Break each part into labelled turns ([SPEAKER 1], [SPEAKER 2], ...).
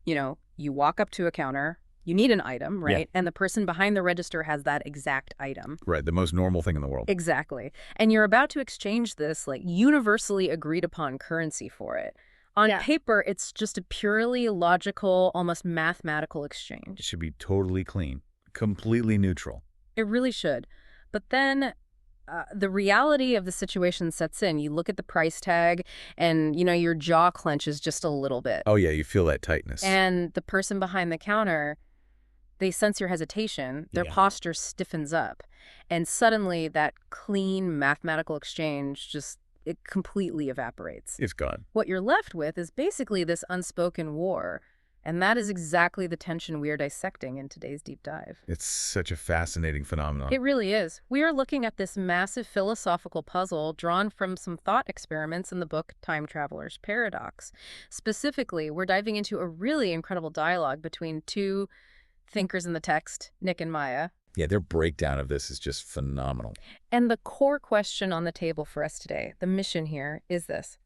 [SPEAKER 1] You walk up to a counter, you need an item,
[SPEAKER 2] Yeah.
[SPEAKER 1] right? And the person behind the register has that exact item.
[SPEAKER 2] Right, the most normal thing in the world.
[SPEAKER 1] Exactly. And you're about to exchange this, like, universally agreed upon currency for it. On paper, it's just a purely logical, almost mathematical
[SPEAKER 2] It
[SPEAKER 1] exchange.
[SPEAKER 2] should be totally clean, completely neutral.
[SPEAKER 1] It really should. But then the reality of the situation sets in. You look at the price tag and, your jaw clenches just a little bit.
[SPEAKER 2] Oh yeah, you feel that tightness.
[SPEAKER 1] And the person behind the counter, they sense your hesitation. Their
[SPEAKER 2] Yeah.
[SPEAKER 1] posture stiffens up. And suddenly that clean mathematical exchange it completely evaporates.
[SPEAKER 2] It's gone.
[SPEAKER 1] What you're left with is basically this unspoken war. And that is exactly the tension we are dissecting in today's deep dive.
[SPEAKER 2] It's such a fascinating phenomenon.
[SPEAKER 1] It really is. We are looking at this massive philosophical puzzle drawn from some thought experiments in the book Time Traveler's Paradox. Specifically, we're diving into a really incredible dialogue between two thinkers in the text, Nick and Maya.
[SPEAKER 2] Yeah, their breakdown of this is just phenomenal.
[SPEAKER 1] And the core question on the table for us today, the mission here, is this.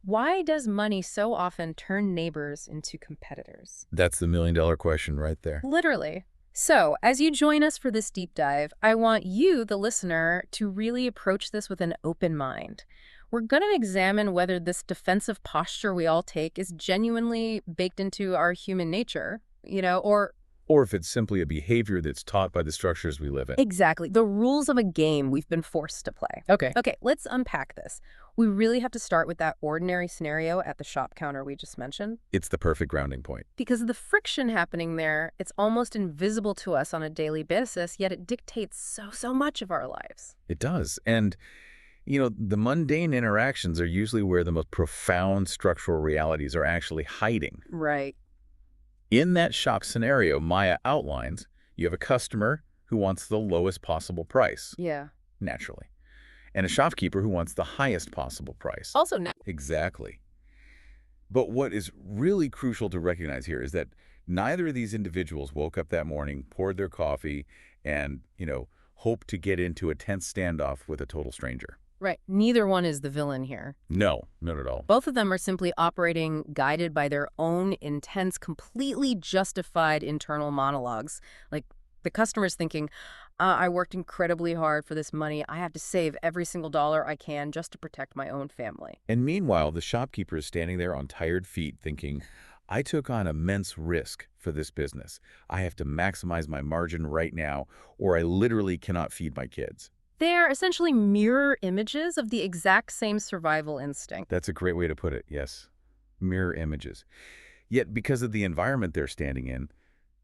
[SPEAKER 1] Why does money so often turn neighbors into competitors?
[SPEAKER 2] That's the million-dollar question right there.
[SPEAKER 1] Literally. So, as you join us for this deep dive, I want you, the listener, to really approach this with an open mind. We're going to examine whether this defensive posture we all take is genuinely baked into our human nature,
[SPEAKER 2] Or if it's simply a behavior that's taught by the structures we live in.
[SPEAKER 1] Exactly. The rules of a game we've been forced to play. Okay, let's unpack this. We really have to start with that ordinary scenario at the shop counter we just mentioned.
[SPEAKER 2] It's the perfect grounding point.
[SPEAKER 1] Because of the friction happening there, it's almost invisible to us on a daily basis, yet it dictates so much of our lives.
[SPEAKER 2] It does. And, the mundane interactions are usually where the most profound structural realities are actually hiding.
[SPEAKER 1] Right.
[SPEAKER 2] In that shop scenario Maya outlines, you have a customer who wants the lowest possible price.
[SPEAKER 1] Yeah.
[SPEAKER 2] Naturally. And a shopkeeper who wants the highest possible price.
[SPEAKER 1] Also,
[SPEAKER 2] Exactly. But what is really crucial to recognize here is that neither of these individuals woke up that morning, poured their coffee, and, hoped to get into a tense standoff with a total stranger.
[SPEAKER 1] right. Neither one is the villain here.
[SPEAKER 2] No, not at all.
[SPEAKER 1] Both of them are simply operating guided by their own intense, completely justified internal monologues. Like the customer's thinking, I worked incredibly hard for this money. I have to save every single dollar I can just to protect my own family.
[SPEAKER 2] And meanwhile, the shopkeeper is standing there on tired feet thinking, I took on immense risk for this business. I have to maximize my margin right now, or I literally cannot feed my kids.
[SPEAKER 1] They are essentially mirror images of the exact same survival instinct.
[SPEAKER 2] That's a great way to put it, yes. Mirror images. Yet because of the environment they're standing in,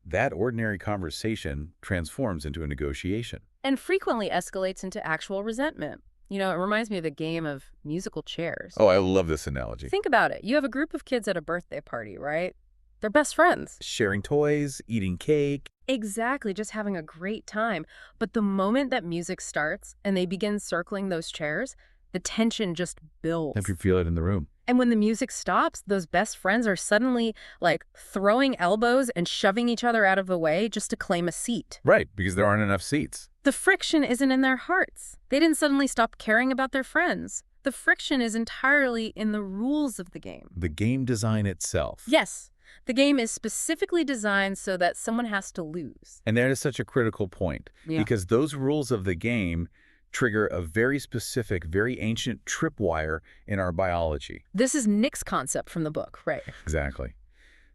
[SPEAKER 2] that ordinary conversation transforms into a negotiation.
[SPEAKER 1] And frequently escalates into actual resentment. It reminds me of the game of musical chairs.
[SPEAKER 2] Oh, I love this analogy.
[SPEAKER 1] Think about it. You have a group of kids at a birthday party, right? They're best friends.
[SPEAKER 2] Sharing toys, eating cake.
[SPEAKER 1] Exactly, just having a great time. But the moment that music starts and they begin circling those chairs, the tension just builds.
[SPEAKER 2] If you feel it in the room.
[SPEAKER 1] And when the music stops, those best friends are suddenly like throwing elbows and shoving each other out of the way just to claim a seat.
[SPEAKER 2] Right, because there aren't enough seats.
[SPEAKER 1] The friction isn't in their hearts. They didn't suddenly stop caring about their friends. The friction is entirely in the rules of the game.
[SPEAKER 2] The game design itself.
[SPEAKER 1] Yes. The game is specifically designed so that someone has to lose.
[SPEAKER 2] And that is such a critical point, because those rules of the game trigger a very specific, very ancient tripwire in our biology.
[SPEAKER 1] This is Nick's concept from the book, right?
[SPEAKER 2] Exactly.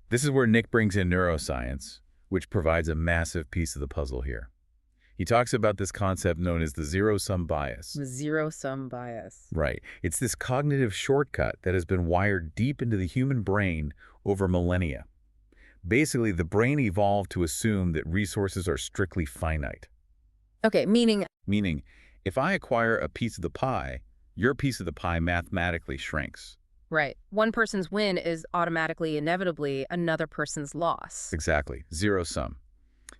[SPEAKER 2] This is where Nick brings in neuroscience, which provides a massive piece of the puzzle here. He talks about this concept known as the zero-sum bias.
[SPEAKER 1] The zero-sum bias.
[SPEAKER 2] Right. It's this cognitive shortcut that has been wired deep into the human brain over millennia. Basically, the brain evolved to assume that resources are strictly finite.
[SPEAKER 1] Okay, meaning,
[SPEAKER 2] if I acquire a piece of the pie, your piece of the pie mathematically shrinks.
[SPEAKER 1] right, one person's win is automatically, inevitably, another person's loss.
[SPEAKER 2] Exactly. Zero sum.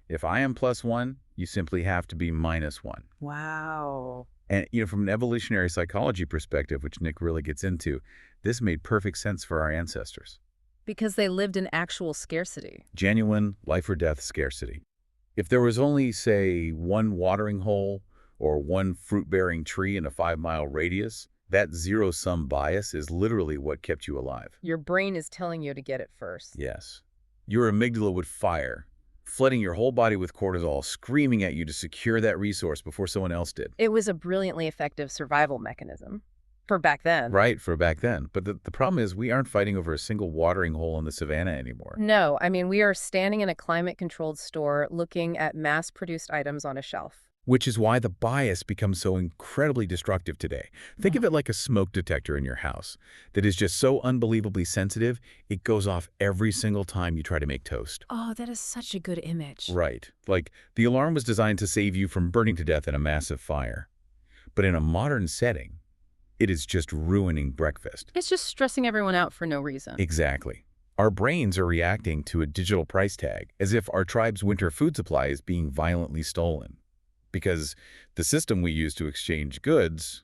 [SPEAKER 2] If I am +1, you simply have to be -1.
[SPEAKER 1] Wow.
[SPEAKER 2] And, from an evolutionary psychology perspective, which Nick really gets into, this made perfect sense for our ancestors.
[SPEAKER 1] Because they lived in actual scarcity.
[SPEAKER 2] Genuine life or death scarcity. If there was only, say, one watering hole or one fruit-bearing tree in a 5-mile radius, that zero-sum bias is literally what kept you alive.
[SPEAKER 1] Your brain is telling you to get it first.
[SPEAKER 2] Yes. Your amygdala would fire, flooding your whole body with cortisol, screaming at you to secure that resource before someone else did.
[SPEAKER 1] It was a brilliantly effective survival mechanism for back then.
[SPEAKER 2] Right, for back then. But the problem is we aren't fighting over a single watering hole in the savannah anymore.
[SPEAKER 1] No, I mean, we are standing in a climate-controlled store looking at mass-produced items on a shelf.
[SPEAKER 2] Which is why the bias becomes so incredibly destructive today. Think of it like a smoke detector in your house that is just so unbelievably sensitive, it goes off every single time you try to make toast.
[SPEAKER 1] Oh, that is such a good image.
[SPEAKER 2] Right. Like, the alarm was designed to save you from burning to death in a massive fire. But in a modern setting, it is just ruining breakfast.
[SPEAKER 1] It's just stressing everyone out for no reason.
[SPEAKER 2] Exactly. Our brains are reacting to a digital price tag as if our tribe's winter food supply is being violently stolen. Because the system we use to exchange goods,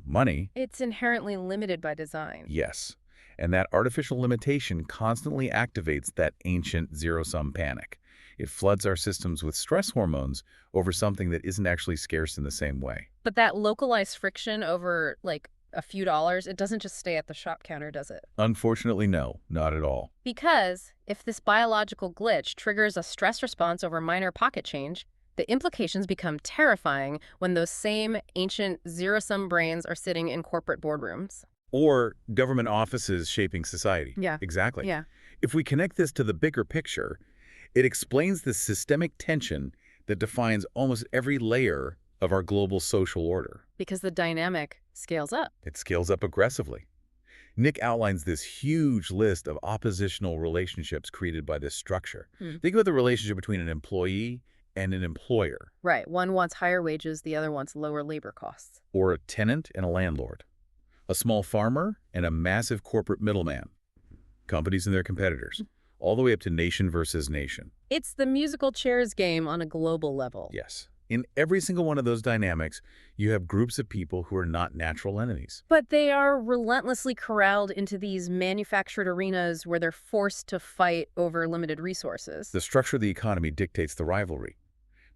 [SPEAKER 2] money.
[SPEAKER 1] It's inherently limited by design.
[SPEAKER 2] Yes. And that artificial limitation constantly activates that ancient zero-sum panic. It floods our systems with stress hormones over something that isn't actually scarce in the same way.
[SPEAKER 1] But that localized friction over, like, a few dollars, it doesn't just stay at the shop counter, does it?
[SPEAKER 2] Unfortunately, no, not at all.
[SPEAKER 1] Because if this biological glitch triggers a stress response over minor pocket change, the implications become terrifying when those same ancient zero-sum brains are sitting in corporate boardrooms.
[SPEAKER 2] Or government offices shaping society.
[SPEAKER 1] Yeah.
[SPEAKER 2] Exactly.
[SPEAKER 1] Yeah.
[SPEAKER 2] If we connect this to the bigger picture, it explains the systemic tension that defines almost every layer of our global social order.
[SPEAKER 1] Because the dynamic scales up.
[SPEAKER 2] It scales up aggressively. Nick outlines this huge list of oppositional relationships created by this structure. Think about the relationship between an employee and an employer.
[SPEAKER 1] Right. One wants higher wages, the other wants lower labor costs.
[SPEAKER 2] Or a tenant and a landlord. A small farmer and a massive corporate middleman. Companies and their competitors. All the way up to nation versus nation.
[SPEAKER 1] It's the musical chairs game on a global level.
[SPEAKER 2] Yes. In every single one of those dynamics, you have groups of people who are not natural enemies.
[SPEAKER 1] But they are relentlessly corralled into these manufactured arenas where they're forced to fight over limited resources.
[SPEAKER 2] The structure of the economy dictates the rivalry.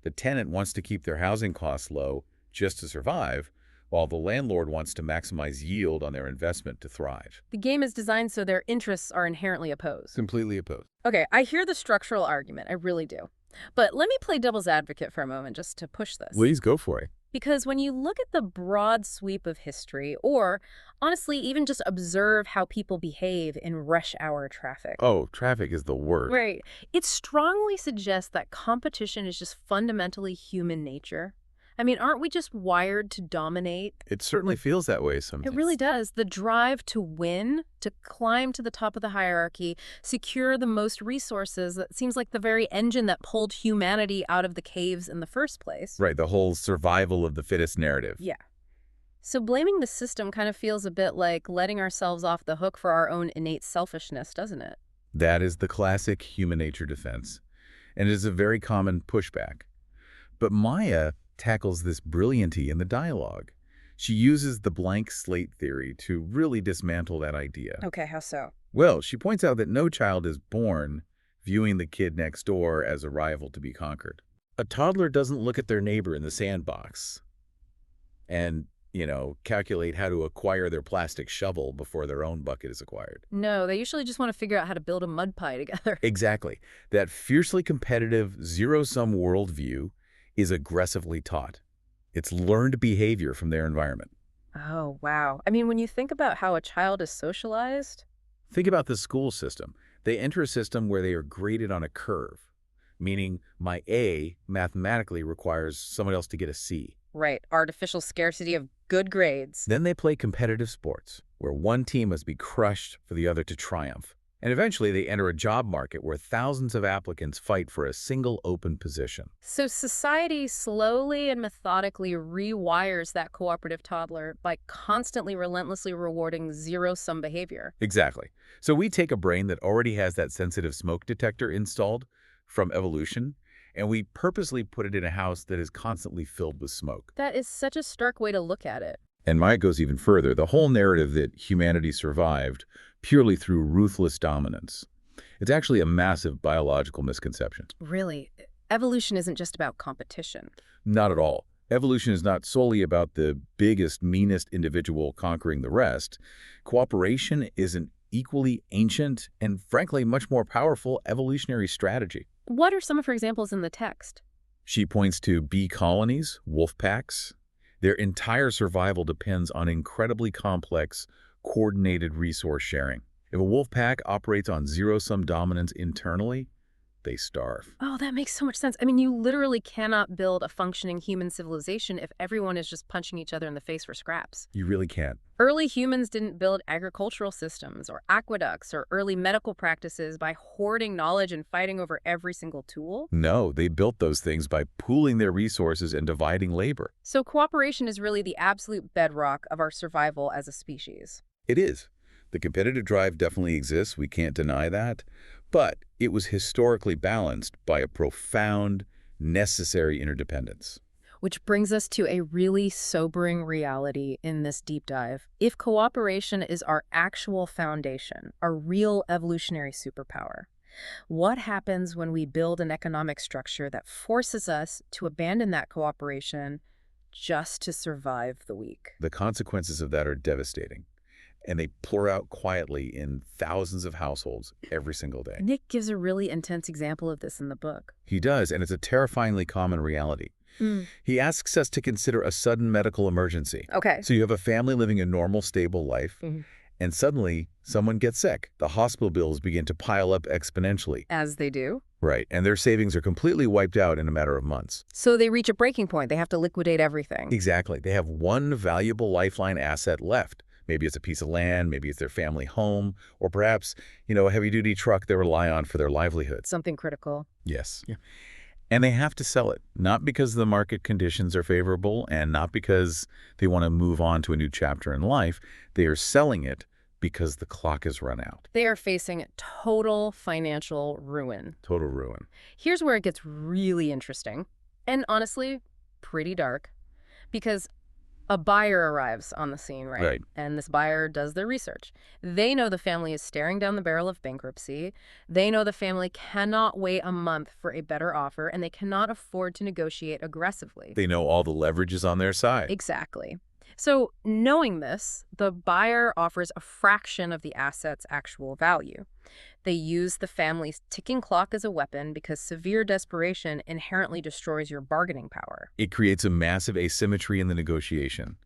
[SPEAKER 2] The tenant wants to keep their housing costs low just to survive, while the landlord wants to maximize yield on their investment to thrive.
[SPEAKER 1] The game is designed so their interests are inherently opposed.
[SPEAKER 2] Completely opposed.
[SPEAKER 1] Okay, I hear the structural argument. I really do. But let me play devil's advocate for a moment just to push this.
[SPEAKER 2] Please go for it.
[SPEAKER 1] Because when you look at the broad sweep of history, or honestly, even just observe how people behave in rush hour traffic.
[SPEAKER 2] Oh, traffic is the worst.
[SPEAKER 1] Right. It strongly suggests that competition is just fundamentally human nature. I mean, aren't we just wired to dominate?
[SPEAKER 2] It certainly feels that way sometimes.
[SPEAKER 1] It really does. The drive to win, to climb to the top of the hierarchy, secure the most resources, that seems like the very engine that pulled humanity out of the caves in the first place.
[SPEAKER 2] Right, the whole survival of the fittest narrative.
[SPEAKER 1] Yeah. So blaming the system kind of feels a bit like letting ourselves off the hook for our own innate selfishness, doesn't it?
[SPEAKER 2] That is the classic human nature defense, and it is a very common pushback. But Maya tackles this brilliantly in the dialogue. She uses the blank slate theory to really dismantle that idea.
[SPEAKER 1] Okay, how so?
[SPEAKER 2] Well, she points out that no child is born viewing the kid next door as a rival to be conquered. A toddler doesn't look at their neighbor in the sandbox and, calculate how to acquire their plastic shovel before their own bucket is acquired.
[SPEAKER 1] No, they usually just want to figure out how to build a mud pie together.
[SPEAKER 2] Exactly. That fiercely competitive, zero-sum worldview is aggressively taught. It's learned behavior from their environment.
[SPEAKER 1] Oh, wow. I mean, when you think about how a child is socialized.
[SPEAKER 2] Think about the school system. They enter a system where they are graded on a curve, meaning my A mathematically requires someone else to get a C.
[SPEAKER 1] Right. Artificial scarcity of good grades.
[SPEAKER 2] Then they play competitive sports, where one team must be crushed for the other to triumph. And eventually they enter a job market where thousands of applicants fight for a single open position.
[SPEAKER 1] So society slowly and methodically rewires that cooperative toddler by constantly, relentlessly rewarding zero-sum behavior.
[SPEAKER 2] Exactly. So we take a brain that already has that sensitive smoke detector installed from evolution, and we purposely put it in a house that is constantly filled with smoke.
[SPEAKER 1] That is such a stark way to look at it.
[SPEAKER 2] And Maya goes even further. The whole narrative that humanity survived purely through ruthless dominance. It's actually a massive biological misconception.
[SPEAKER 1] Really, evolution isn't just about competition.
[SPEAKER 2] Not at all. Evolution is not solely about the biggest, meanest individual conquering the rest. Cooperation is an equally ancient and, frankly, much more powerful evolutionary strategy.
[SPEAKER 1] What are some of her examples in the text?
[SPEAKER 2] She points to bee colonies, wolf packs. Their entire survival depends on incredibly complex, coordinated resource sharing. If a wolf pack operates on zero-sum dominance internally, they starve.
[SPEAKER 1] Oh, that makes so much sense. I mean, you literally cannot build a functioning human civilization if everyone is just punching each other in the face for scraps.
[SPEAKER 2] You really can't.
[SPEAKER 1] Early humans didn't build agricultural systems or aqueducts or early medical practices by hoarding knowledge and fighting over every single tool.
[SPEAKER 2] No, they built those things by pooling their resources and dividing labor.
[SPEAKER 1] So cooperation is really the absolute bedrock of our survival as a species.
[SPEAKER 2] It is. The competitive drive definitely exists, we can't deny that, but it was historically balanced by a profound, necessary interdependence.
[SPEAKER 1] Which brings us to a really sobering reality in this deep dive. If cooperation is our actual foundation, our real evolutionary superpower, what happens when we build an economic structure that forces us to abandon that cooperation just to survive the week?
[SPEAKER 2] The consequences of that are devastating, and they pour out quietly in thousands of households every single day.
[SPEAKER 1] Nick gives a really intense example of this in the book.
[SPEAKER 2] He does, and it's a terrifyingly common reality. He asks us to consider a sudden medical emergency.
[SPEAKER 1] Okay.
[SPEAKER 2] So you have a family living a normal, stable life, and suddenly someone gets sick. The hospital bills begin to pile up exponentially.
[SPEAKER 1] As they do.
[SPEAKER 2] Right, and their savings are completely wiped out in a matter of months.
[SPEAKER 1] So they reach a breaking point. They have to liquidate everything.
[SPEAKER 2] Exactly. They have one valuable lifeline asset left. Maybe it's a piece of land, maybe it's their family home, or perhaps, a heavy-duty truck they rely on for their livelihood.
[SPEAKER 1] Something critical.
[SPEAKER 2] Yes. Yeah. And they have to sell it, not because the market conditions are favorable and not because they want to move on to a new chapter in life. They are selling it because the clock has run out.
[SPEAKER 1] They are facing total financial ruin.
[SPEAKER 2] Total ruin.
[SPEAKER 1] Here's where it gets really interesting, and honestly, pretty dark, because a buyer arrives on the scene, right?
[SPEAKER 2] Right.
[SPEAKER 1] And this buyer does their research. They know the family is staring down the barrel of bankruptcy. They know the family cannot wait a month for a better offer, and they cannot afford to negotiate aggressively.
[SPEAKER 2] They know all the leverage is on their side.
[SPEAKER 1] Exactly. So knowing this, the buyer offers a fraction of the asset's actual value. They use the family's ticking clock as a weapon because severe desperation inherently destroys your bargaining power.
[SPEAKER 2] It creates a massive asymmetry in the negotiation.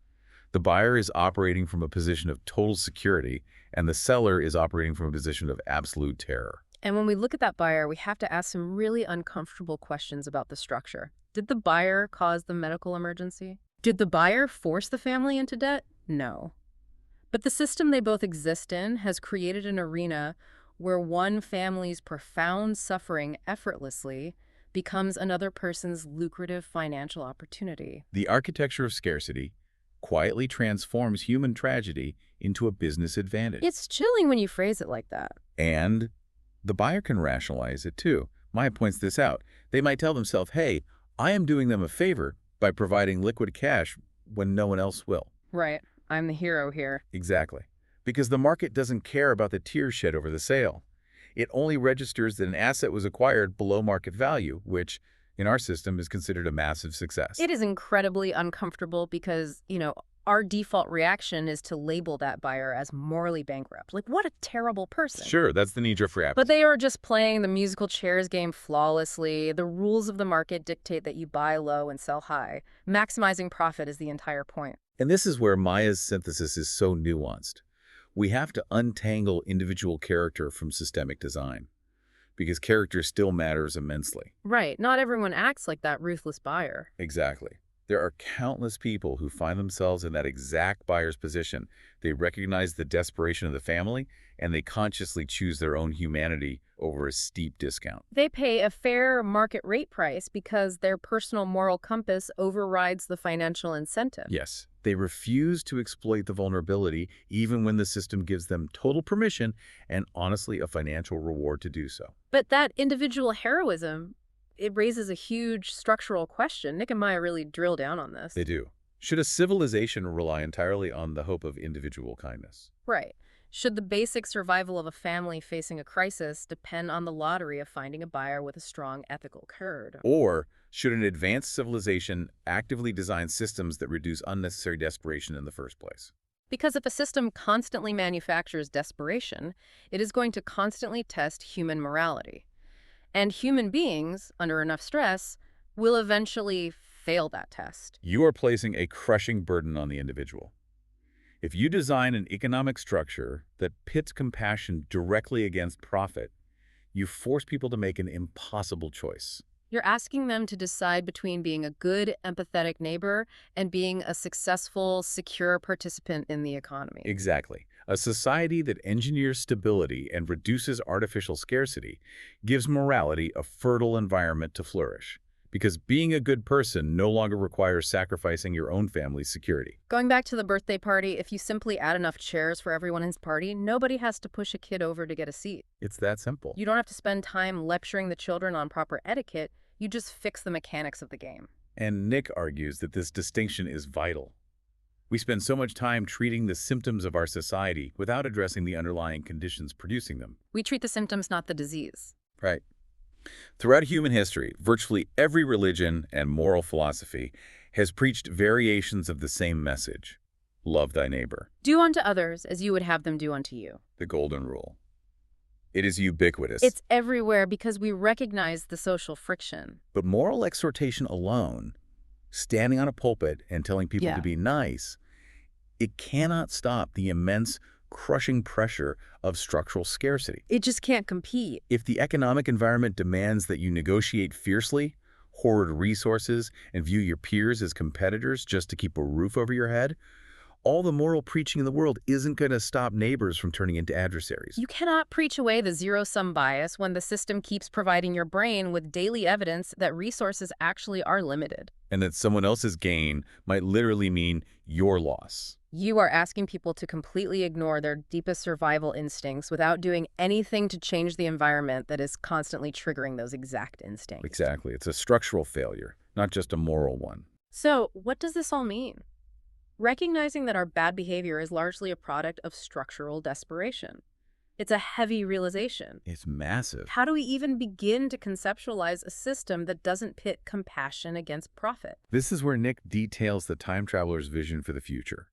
[SPEAKER 2] The buyer is operating from a position of total security, and the seller is operating from a position of absolute terror.
[SPEAKER 1] And when we look at that buyer, we have to ask some really uncomfortable questions about the structure. Did the buyer cause the medical emergency? Did the buyer force the family into debt? No. But the system they both exist in has created an arena where one family's profound suffering effortlessly becomes another person's lucrative financial opportunity.
[SPEAKER 2] The architecture of scarcity quietly transforms human tragedy into a business advantage.
[SPEAKER 1] It's chilling when you phrase it like that.
[SPEAKER 2] And the buyer can rationalize it too. Maya points this out. They might tell themselves, hey, I am doing them a favor by providing liquid cash when no one else will.
[SPEAKER 1] Right. I'm the hero here.
[SPEAKER 2] Exactly. Because the market doesn't care about the tears shed over the sale. It only registers that an asset was acquired below market value, which, in our system, is considered a massive success.
[SPEAKER 1] It is incredibly uncomfortable because, our default reaction is to label that buyer as morally bankrupt. Like, what a terrible person.
[SPEAKER 2] Sure, that's the knee-jerk reaction.
[SPEAKER 1] But they are just playing the musical chairs game flawlessly. The rules of the market dictate that you buy low and sell high. Maximizing profit is the entire point.
[SPEAKER 2] And this is where Maya's synthesis is so nuanced. We have to untangle individual character from systemic design, because character still matters immensely.
[SPEAKER 1] Right. Not everyone acts like that ruthless buyer.
[SPEAKER 2] Exactly. There are countless people who find themselves in that exact buyer's position. They recognize the desperation of the family, and they consciously choose their own humanity over a steep discount.
[SPEAKER 1] They pay a fair market rate price because their personal moral compass overrides the financial incentive.
[SPEAKER 2] Yes. They refuse to exploit the vulnerability even when the system gives them total permission and, honestly, a financial reward to do so.
[SPEAKER 1] But that individual heroism, it raises a huge structural question. Nick and Maya really drill down on this.
[SPEAKER 2] They do. Should a civilization rely entirely on the hope of individual kindness?
[SPEAKER 1] Right. Should the basic survival of a family facing a crisis depend on the lottery of finding a buyer with a strong ethical code?
[SPEAKER 2] Or should an advanced civilization actively design systems that reduce unnecessary desperation in the first place?
[SPEAKER 1] Because if a system constantly manufactures desperation, it is going to constantly test human morality. And human beings, under enough stress, will eventually fail that test.
[SPEAKER 2] You are placing a crushing burden on the individual. If you design an economic structure that pits compassion directly against profit, you force people to make an impossible choice.
[SPEAKER 1] You're asking them to decide between being a good, empathetic neighbor and being a successful, secure participant in the economy.
[SPEAKER 2] Exactly. A society that engineers stability and reduces artificial scarcity gives morality a fertile environment to flourish. Because being a good person no longer requires sacrificing your own family's security.
[SPEAKER 1] Going back to the birthday party, if you simply add enough chairs for everyone in his party, nobody has to push a kid over to get a seat.
[SPEAKER 2] It's that simple.
[SPEAKER 1] You don't have to spend time lecturing the children on proper etiquette. You just fix the mechanics of the game.
[SPEAKER 2] And Nick argues that this distinction is vital. We spend so much time treating the symptoms of our society without addressing the underlying conditions producing them.
[SPEAKER 1] We treat the symptoms, not the disease.
[SPEAKER 2] Right. Throughout human history, virtually every religion and moral philosophy has preached variations of the same message. Love thy neighbor.
[SPEAKER 1] Do unto others as you would have them do unto you.
[SPEAKER 2] The golden rule. It is ubiquitous.
[SPEAKER 1] It's everywhere because we recognize the social friction.
[SPEAKER 2] But moral exhortation alone, standing on a pulpit and telling people to be nice, it cannot stop the immense, crushing pressure of structural scarcity.
[SPEAKER 1] It just can't compete.
[SPEAKER 2] If the economic environment demands that you negotiate fiercely, hoard resources, and view your peers as competitors just to keep a roof over your head, all the moral preaching in the world isn't going to stop neighbors from turning into adversaries.
[SPEAKER 1] You cannot preach away the zero-sum bias when the system keeps providing your brain with daily evidence that resources actually are limited.
[SPEAKER 2] And that someone else's gain might literally mean your loss.
[SPEAKER 1] You are asking people to completely ignore their deepest survival instincts without doing anything to change the environment that is constantly triggering those exact instincts.
[SPEAKER 2] Exactly. It's a structural failure, not just a moral one.
[SPEAKER 1] So, what does this all mean? Recognizing that our bad behavior is largely a product of structural desperation. It's a heavy realization.
[SPEAKER 2] It's massive.
[SPEAKER 1] How do we even begin to conceptualize a system that doesn't pit compassion against profit?
[SPEAKER 2] This is where Nick details the time traveler's vision for the future.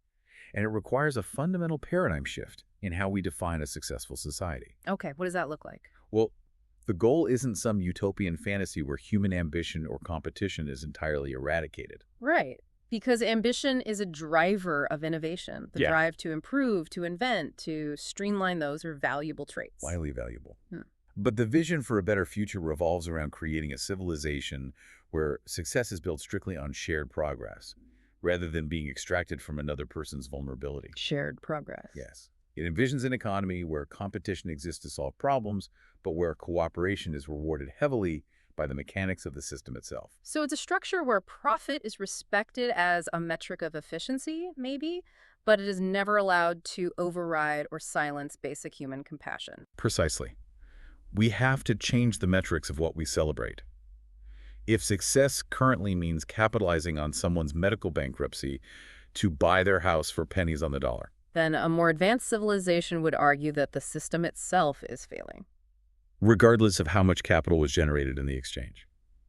[SPEAKER 2] And it requires a fundamental paradigm shift in how we define a successful society.
[SPEAKER 1] Okay, what does that look like?
[SPEAKER 2] Well, the goal isn't some utopian fantasy where human ambition or competition is entirely eradicated.
[SPEAKER 1] Right. Because ambition is a driver of innovation. The drive to improve, to invent, to streamline those are valuable traits.
[SPEAKER 2] Highly valuable. But the vision for a better future revolves around creating a civilization where success is built strictly on shared progress, rather than being extracted from another person's vulnerability.
[SPEAKER 1] Shared progress.
[SPEAKER 2] Yes. It envisions an economy where competition exists to solve problems, but where cooperation is rewarded heavily by the mechanics of the system itself.
[SPEAKER 1] So it's a structure where profit is respected as a metric of efficiency, maybe, but it is never allowed to override or silence basic human compassion.
[SPEAKER 2] Precisely. We have to change the metrics of what we celebrate. If success currently means capitalizing on someone's medical bankruptcy to buy their house for pennies on the dollar,
[SPEAKER 1] then a more advanced civilization would argue that the system itself is failing,
[SPEAKER 2] regardless of how much capital was generated in the exchange.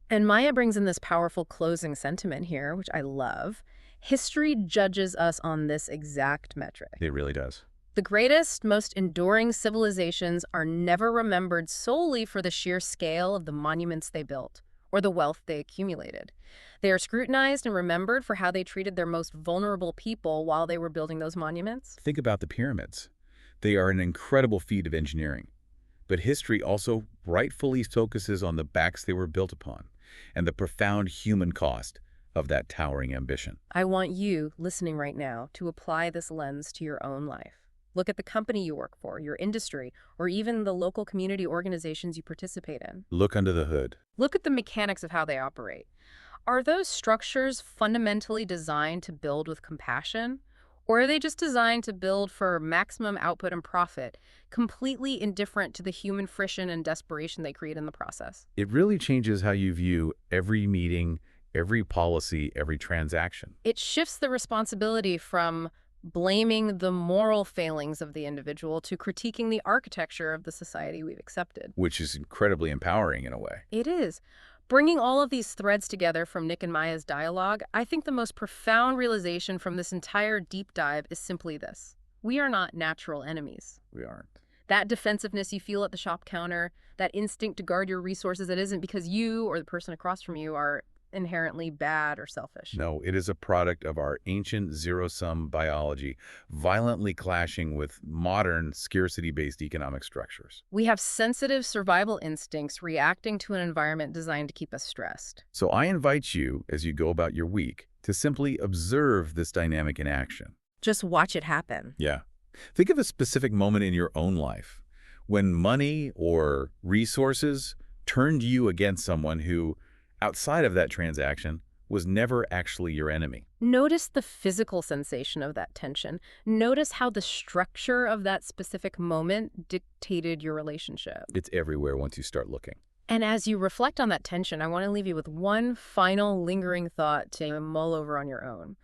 [SPEAKER 1] And Maya brings in this powerful closing sentiment here, which I love. History judges us on this exact metric.
[SPEAKER 2] It really does.
[SPEAKER 1] The greatest, most enduring civilizations are never remembered solely for the sheer scale of the monuments they built or the wealth they accumulated. They are scrutinized and remembered for how they treated their most vulnerable people while they were building those monuments.
[SPEAKER 2] Think about the pyramids. They are an incredible feat of engineering. But history also rightfully focuses on the backs they were built upon and the profound human cost of that towering ambition.
[SPEAKER 1] I want you, listening right now, to apply this lens to your own life. Look at the company you work for, your industry, or even the local community organizations you participate in.
[SPEAKER 2] Look under the hood.
[SPEAKER 1] Look at the mechanics of how they operate. Are those structures fundamentally designed to build with compassion? Or are they just designed to build for maximum output and profit, completely indifferent to the human friction and desperation they create in the process?
[SPEAKER 2] It really changes how you view every meeting, every policy, every transaction.
[SPEAKER 1] It shifts the responsibility from blaming the moral failings of the individual to critiquing the architecture of the society we've accepted.
[SPEAKER 2] Which is incredibly empowering in a way.
[SPEAKER 1] It is. Bringing all of these threads together from Nick and Maya's dialogue, I think the most profound realization from this entire deep dive is simply this. We are not natural enemies.
[SPEAKER 2] We aren't.
[SPEAKER 1] That defensiveness you feel at the shop counter, that instinct to guard your resources, it isn't because you or the person across from you are inherently bad or selfish.
[SPEAKER 2] No, it is a product of our ancient zero-sum biology, violently clashing with modern scarcity-based economic structures.
[SPEAKER 1] We have sensitive survival instincts reacting to an environment designed to keep us stressed.
[SPEAKER 2] So I invite you, as you go about your week, to simply observe this dynamic in action.
[SPEAKER 1] Just watch it happen.
[SPEAKER 2] Yeah. Think of a specific moment in your own life when money or resources turned you against someone who, outside of that transaction, was never actually your enemy.
[SPEAKER 1] Notice the physical sensation of that tension. Notice how the structure of that specific moment dictated your relationship.
[SPEAKER 2] It's everywhere once you start looking.
[SPEAKER 1] And as you reflect on that tension, I want to leave you with one final lingering thought to mull over on your own.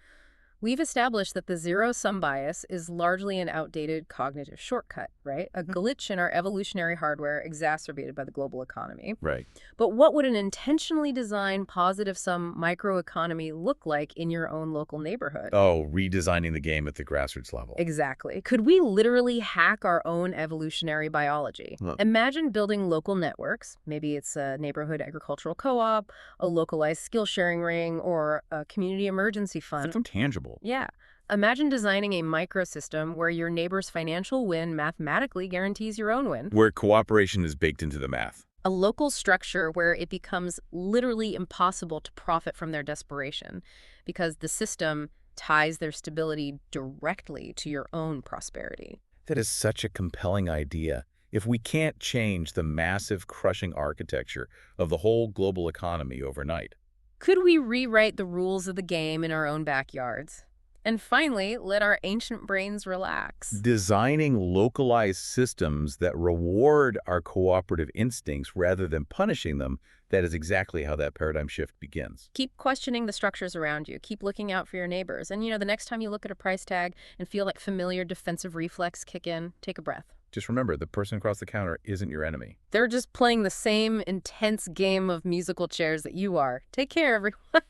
[SPEAKER 1] We've established that the zero-sum bias is largely an outdated cognitive shortcut, right? A glitch in our evolutionary hardware exacerbated by the global economy.
[SPEAKER 2] Right.
[SPEAKER 1] But what would an intentionally designed positive-sum microeconomy look like in your own local neighborhood?
[SPEAKER 2] Oh, redesigning the game at the grassroots level.
[SPEAKER 1] Exactly. Could we literally hack our own evolutionary biology?
[SPEAKER 2] Look.
[SPEAKER 1] Imagine building local networks. Maybe it's a neighborhood agricultural co-op, a localized skill-sharing ring, or a community emergency fund.
[SPEAKER 2] Something tangible.
[SPEAKER 1] Yeah. Imagine designing a microsystem where your neighbor's financial win mathematically guarantees your own win.
[SPEAKER 2] Where cooperation is baked into the math.
[SPEAKER 1] A local structure where it becomes literally impossible to profit from their desperation because the system ties their stability directly to your own prosperity.
[SPEAKER 2] That is such a compelling idea. If we can't change the massive, crushing architecture of the whole global economy overnight.
[SPEAKER 1] Could we rewrite the rules of the game in our own backyards? And finally, let our ancient brains relax.
[SPEAKER 2] Designing localized systems that reward our cooperative instincts rather than punishing them, that is exactly how that paradigm shift begins.
[SPEAKER 1] Keep questioning the structures around you. Keep looking out for your neighbors. And, the next time you look at a price tag and feel like familiar defensive reflex kick in, take a breath.
[SPEAKER 2] Just remember, the person across the counter isn't your enemy.
[SPEAKER 1] They're just playing the same intense game of musical chairs that you are. Take care, everyone.